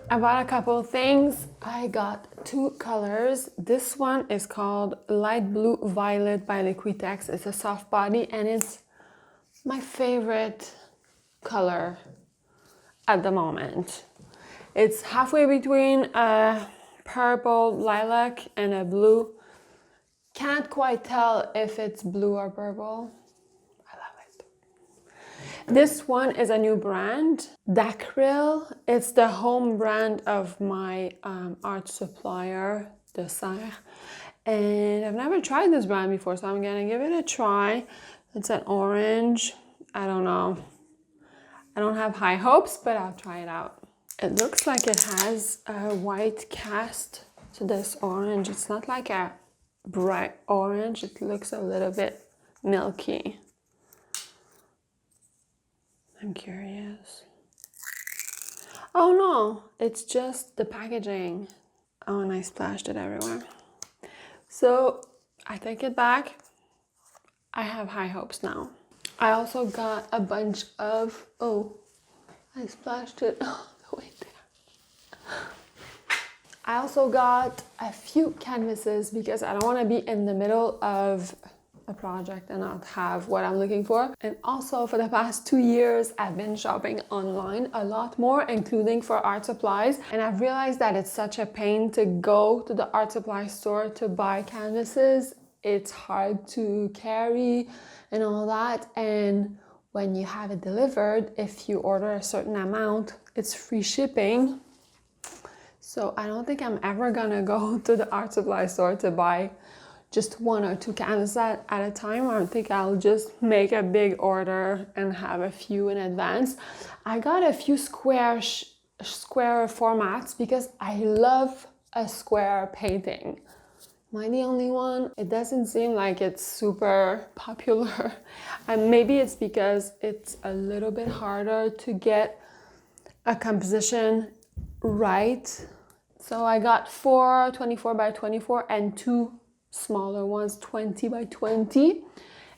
I bought a couple of things. I got two colors. This one is called Light Blue Violet by Liquitex. It's a soft body and it's my favorite color at the moment. It's halfway between a purple lilac and a blue. Can't quite tell if it's blue or purple. I love it. This one is a new brand, Dacryl. It's the home brand of my art supplier, the Serre. And I've never tried this brand before, so I'm gonna give it a try. It's an orange. I don't know. I don't have high hopes, but I'll try it out. It looks like it has a white cast to this orange. It's not like a bright orange. It looks a little bit milky. I'm curious. Oh no, it's just the packaging. Oh, and I splashed it everywhere. So I take it back. I have high hopes now. I also got a bunch of, oh, I splashed it all the way there. I also got a few canvases because I don't want to be in the middle of a project and not have what I'm looking for. And also for the past 2 years, I've been shopping online a lot more, including for art supplies. And I've realized that it's such a pain to go to the art supply store to buy canvases. It's hard to carry and all that. And when you have it delivered, if you order a certain amount, it's free shipping. So I don't think I'm ever gonna go to the art supply store to buy just 1 or 2 canvases at a time. I think I'll just make a big order and have a few in advance. I got a few square formats because I love a square painting. Am I the only one? It doesn't seem like it's super popular. And maybe it's because it's a little bit harder to get a composition right. So I got 4 24 by 24 and 2 smaller ones, 20 by 20.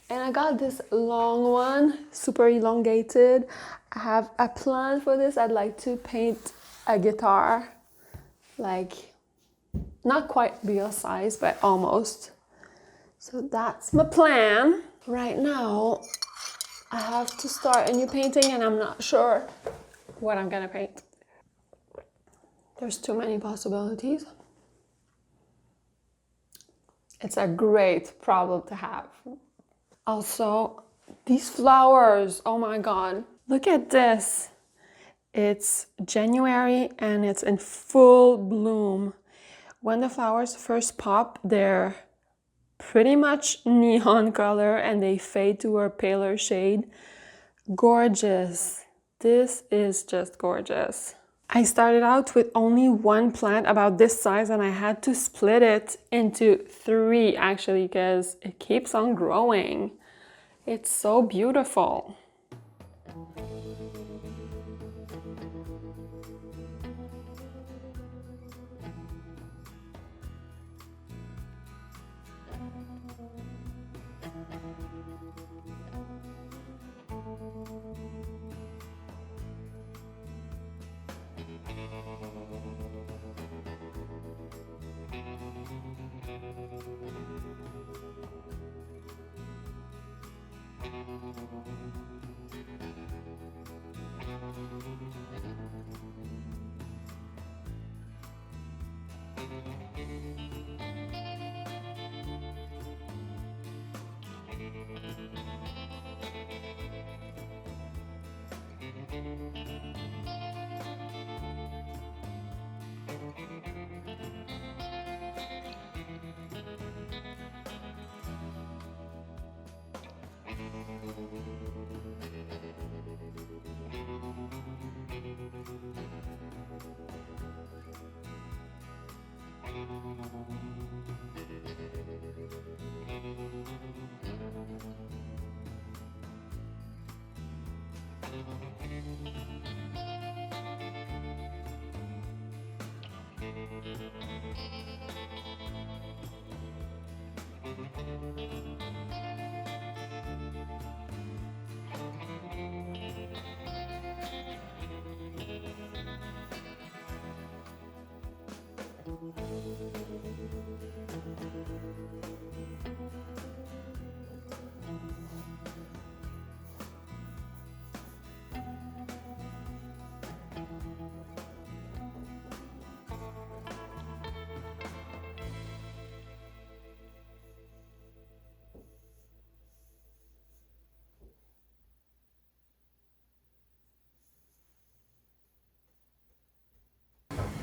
And I got this long one, super elongated. I have a plan for this. I'd like to paint a guitar, like not quite real size, but almost. So that's my plan. Right now, I have to start a new painting and I'm not sure what I'm gonna paint. There's too many possibilities. It's a great problem to have. Also, these flowers, oh my God. Look at this. It's January and it's in full bloom. When the flowers first pop, they're pretty much neon color and they fade to a paler shade. Gorgeous. This is just gorgeous. I started out with only 1 plant about this size and I had to split it into 3 actually because it keeps on growing. It's so beautiful.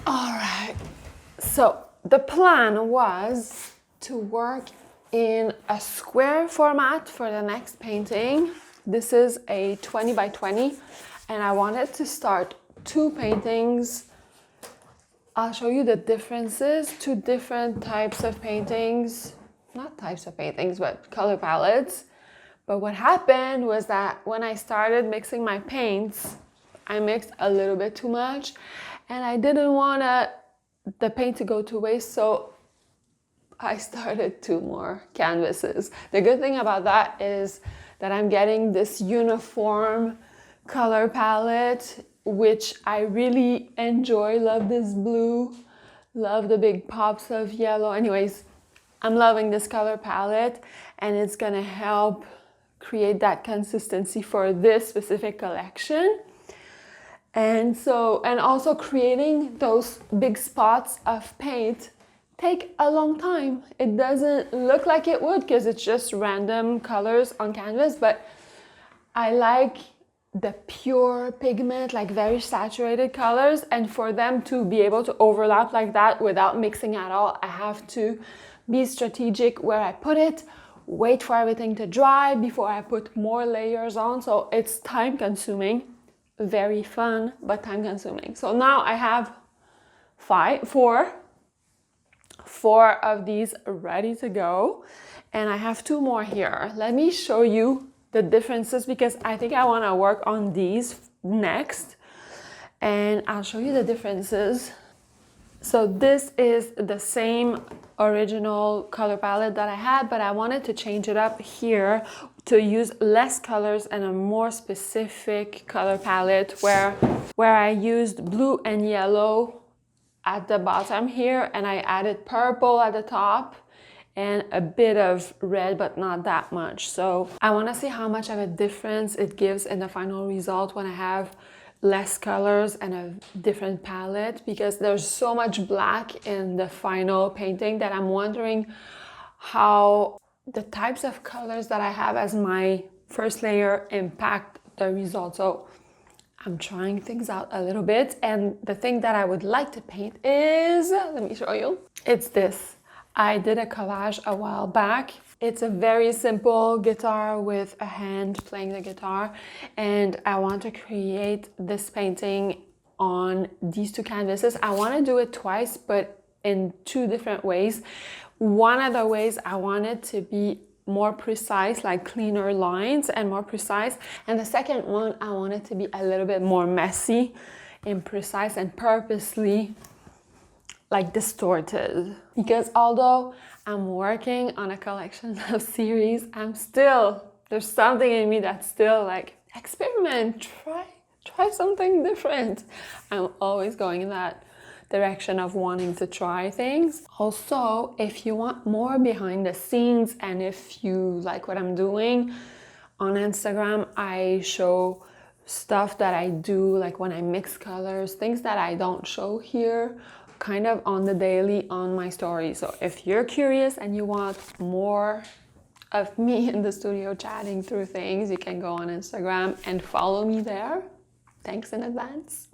All right, so the plan was to work in a square format for the next painting. This is a 20 by 20, and I wanted to start 2 paintings. I'll show you the differences, 2 different types of paintings, not types of paintings, but color palettes. But what happened was that when I started mixing my paints, I mixed a little bit too much, and I didn't want the paint to go to waste, so I started 2 more canvases. The good thing about that is that I'm getting this uniform color palette, which I really enjoy. Love this blue, love the big pops of yellow. Anyways, I'm loving this color palette, and it's gonna help create that consistency for this specific collection. And also creating those big spots of paint take a long time. It doesn't look like it would because it's just random colors on canvas, but I like the pure pigment, like very saturated colors, and for them to be able to overlap like that without mixing at all, I have to be strategic where I put it, wait for everything to dry before I put more layers on, so it's time consuming. Very fun, but time consuming. So now I have four of these ready to go, and I have 2 more here. Let me show you the differences because I think I want to work on these next, and I'll show you the differences. So this is the same original color palette that I had, but I wanted to change it up here to use less colors and a more specific color palette where I used blue and yellow at the bottom here, and I added purple at the top and a bit of red, but not that much. So I want to see how much of a difference it gives in the final result when I have less colors and a different palette, because there's so much black in the final painting that I'm wondering how the types of colors that I have as my first layer impact the result. So I'm trying things out a little bit, and the thing that I would like to paint is, let me show you, it's this. I did a collage a while back. It's a very simple guitar with a hand playing the guitar, and I want to create this painting on these 2 canvases. I want to do it twice, but in 2 different ways. One of the ways I want it to be more precise, like cleaner lines and more precise. And the second one, I want it to be a little bit more messy, imprecise, and purposely like distorted. Because although I'm working on a collection of series, there's something in me that's still like, experiment, try something different. I'm always going in that direction of wanting to try things. Also, if you want more behind the scenes and if you like what I'm doing, on Instagram I show stuff that I do, like when I mix colors, things that I don't show here, kind of on the daily on my story. So if you're curious and you want more of me in the studio chatting through things, you can go on Instagram and follow me there. Thanks in advance.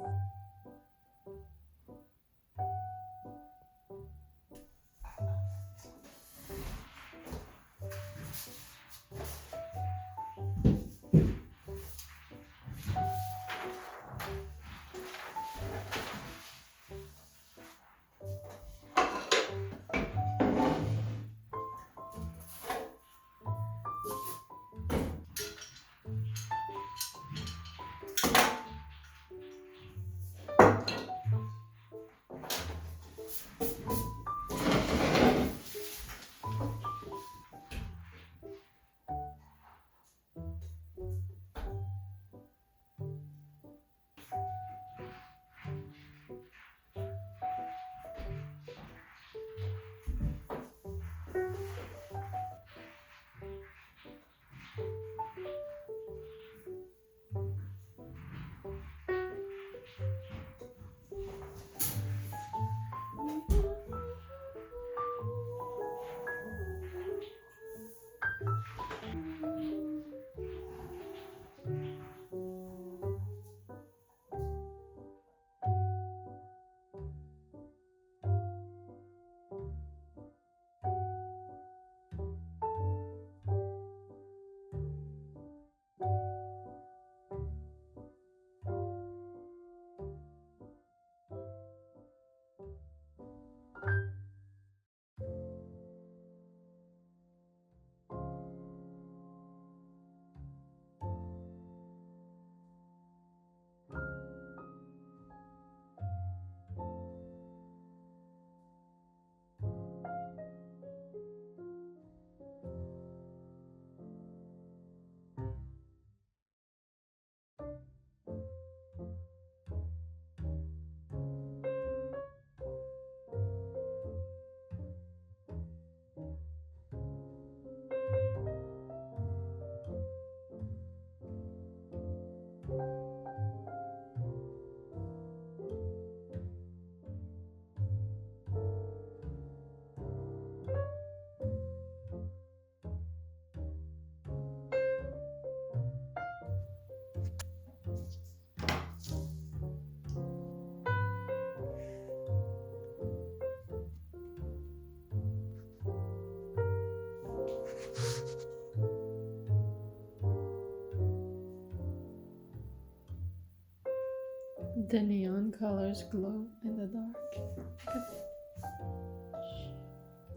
The neon colors glow in the dark.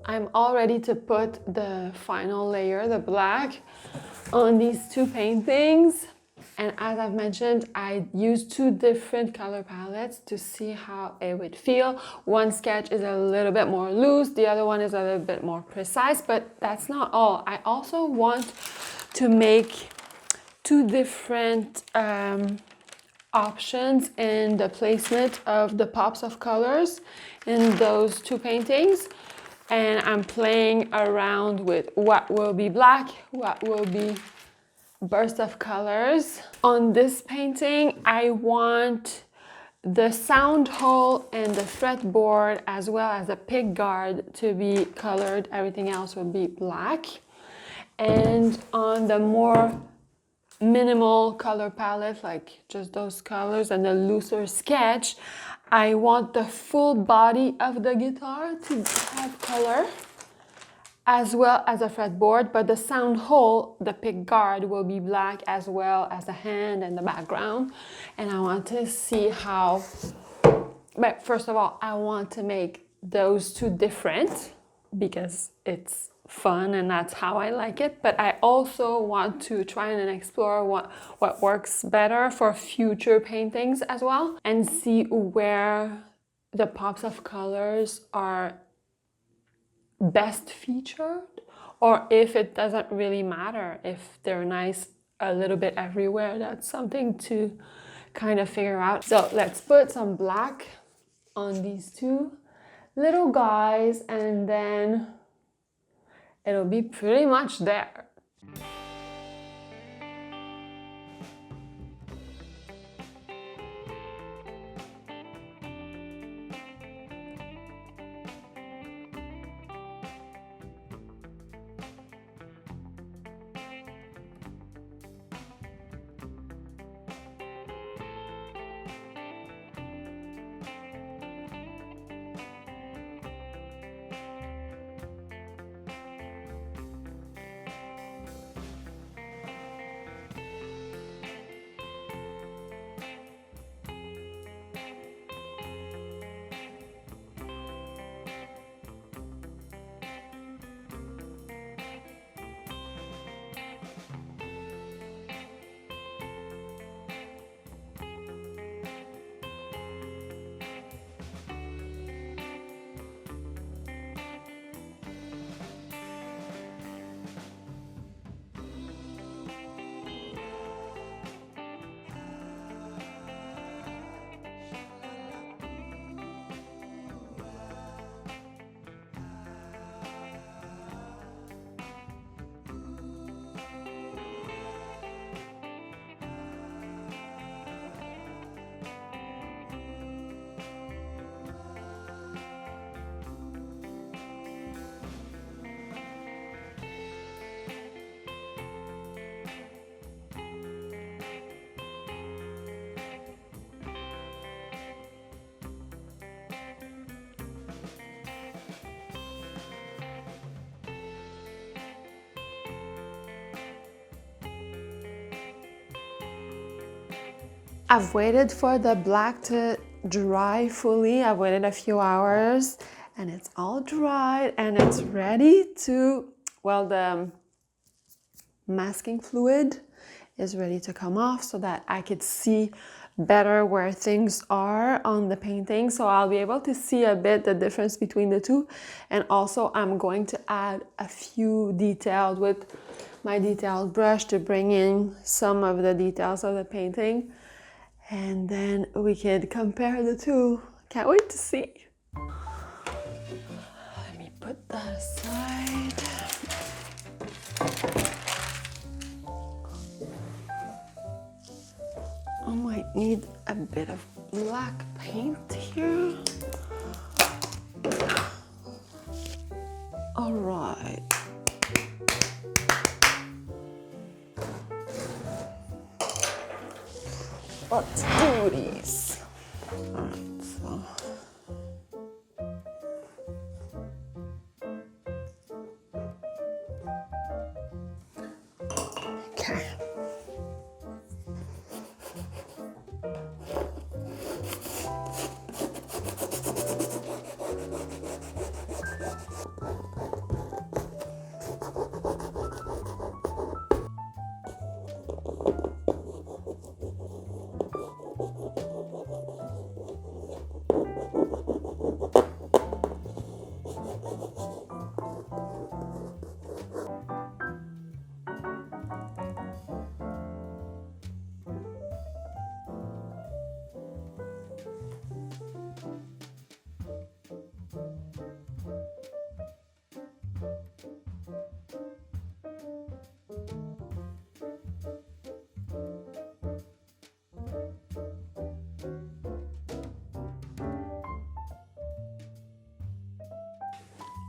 I'm all ready to put the final layer, the black, on these two paintings. And as I've mentioned, I used two different color palettes to see how it would feel. One sketch is a little bit more loose, the other one is a little bit more precise, but that's not all. I also want to make two different options in the placement of the pops of colors in those two paintings. And I'm playing around with what will be black, what will be burst of colors. On this painting, I want the sound hole and the fretboard as well as the pick guard to be colored. Everything else will be black. And on the more minimal color palette, like just those colors and the looser sketch, I want the full body of the guitar to have color, as well as a fretboard, but the sound hole, the pick guard, will be black as well as the hand and the background. And I want to see how, but first of all, I want to make those two different because it's fun and that's how I like it. But I also want to try and explore what works better for future paintings as well, and see where the pops of colors are best featured, or if it doesn't really matter, if they're nice a little bit everywhere. That's something to kind of figure out. So let's put some black on these two little guys and then it'll be pretty much there. I've waited for the black to dry fully. I've waited a few hours and it's all dried and it's ready to, well, the masking fluid is ready to come off so that I could see better where things are on the painting. So I'll be able to see a bit the difference between the two. And also I'm going to add a few details with my detailed brush to bring in some of the details of the painting. And then we could compare the two. Can't wait to see. Let me put that aside. I might need a bit of black paint here. All right. Let's do these. All right, so. Okay.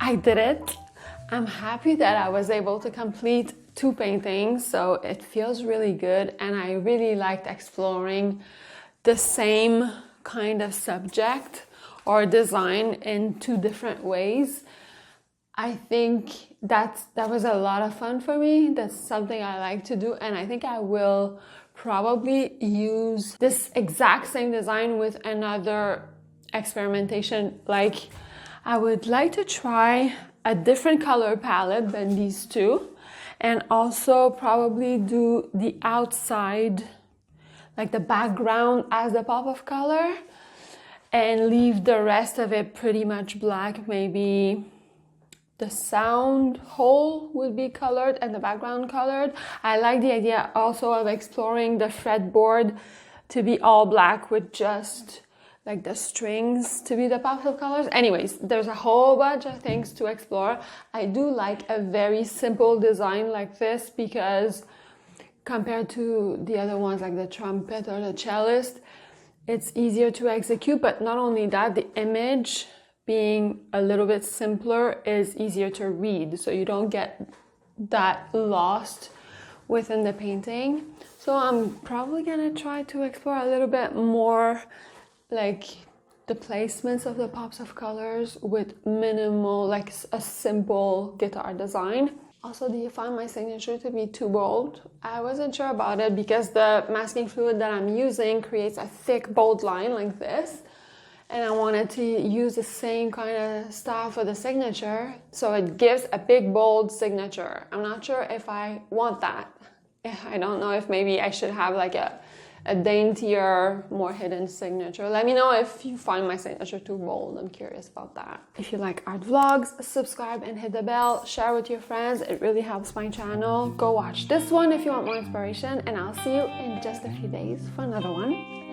I did it. I'm happy that I was able to complete 2 paintings, so it feels really good, and I really liked exploring the same kind of subject or design in 2 different ways. I think that was a lot of fun for me. That's something I like to do, and I think I will probably use this exact same design with another experimentation. Like, I would like to try a different color palette than these 2, and also probably do the outside, like the background, as the pop of color, and leave the rest of it pretty much black. Maybe the sound hole would be colored and the background colored. I like the idea also of exploring the fretboard to be all black with just like the strings to be the pops of colors. Anyways, there's a whole bunch of things to explore. I do like a very simple design like this because compared to the other ones like the trumpet or the cellist, it's easier to execute. But not only that, the image being a little bit simpler is easier to read, so you don't get that lost within the painting. So I'm probably gonna try to explore a little bit more like the placements of the pops of colors with minimal, like a simple guitar design. Also, do you find my signature to be too bold? I wasn't sure about it because the masking fluid that I'm using creates a thick, bold line like this. And I wanted to use the same kind of style for the signature, so it gives a big, bold signature. I'm not sure if I want that. I don't know if maybe I should have like a daintier, more hidden signature. Let me know if you find my signature too bold. I'm curious about that. If you like art vlogs, subscribe and hit the bell. Share with your friends. It really helps my channel. Go watch this one if you want more inspiration, and I'll see you in just a few days for another one.